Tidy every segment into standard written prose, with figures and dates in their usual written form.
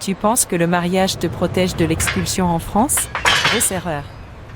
Tu penses que le mariage te protège de l'expulsion en France? Grosse erreur.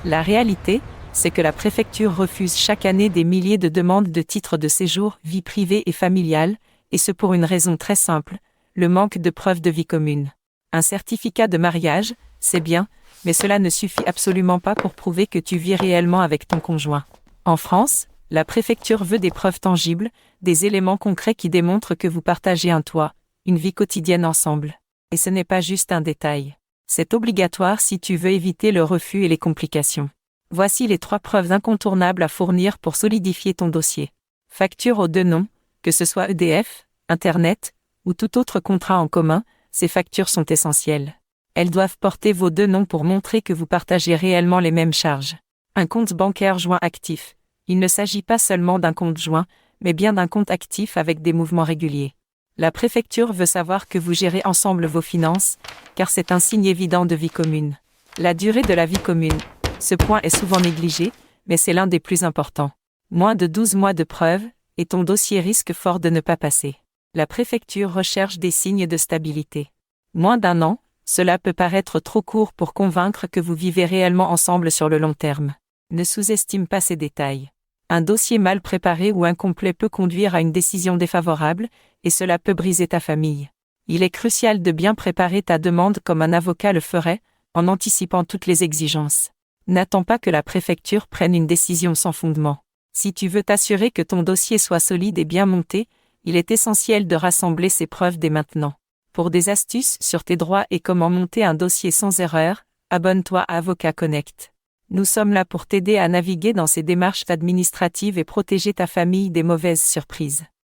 La réalité, c'est que la préfecture refuse chaque année des milliers de demandes de titres de séjour, vie privée et familiale, et ce pour une raison très simple, le manque de preuves de vie commune. Un certificat de mariage, c'est bien, mais cela ne suffit absolument pas pour prouver que tu vis réellement avec ton conjoint. En France, la préfecture veut des preuves tangibles, des éléments concrets qui démontrent que vous partagez un toit, une vie quotidienne ensemble. Et ce n'est pas juste un détail. C'est obligatoire si tu veux éviter le refus et les complications. Voici les 3 preuves incontournables à fournir pour solidifier ton dossier. Facture aux 2 noms, que ce soit EDF, Internet, ou tout autre contrat en commun, ces factures sont essentielles. Elles doivent porter vos 2 noms pour montrer que vous partagez réellement les mêmes charges. Un compte bancaire joint actif. Il ne s'agit pas seulement d'un compte joint, mais bien d'un compte actif avec des mouvements réguliers. La préfecture veut savoir que vous gérez ensemble vos finances, car c'est un signe évident de vie commune. La durée de la vie commune. Ce point est souvent négligé, mais c'est l'un des plus importants. Moins de 12 mois de preuve, et ton dossier risque fort de ne pas passer. La préfecture recherche des signes de stabilité. Moins d'1 an, cela peut paraître trop court pour convaincre que vous vivez réellement ensemble sur le long terme. Ne sous-estime pas ces détails. Un dossier mal préparé ou incomplet peut conduire à une décision défavorable, et cela peut briser ta famille. Il est crucial de bien préparer ta demande comme un avocat le ferait, en anticipant toutes les exigences. N'attends pas que la préfecture prenne une décision sans fondement. Si tu veux t'assurer que ton dossier soit solide et bien monté, il est essentiel de rassembler ces preuves dès maintenant. Pour des astuces sur tes droits et comment monter un dossier sans erreur, abonne-toi à Avocat Connect. Nous sommes là pour t'aider à naviguer dans ces démarches administratives et protéger ta famille des mauvaises surprises.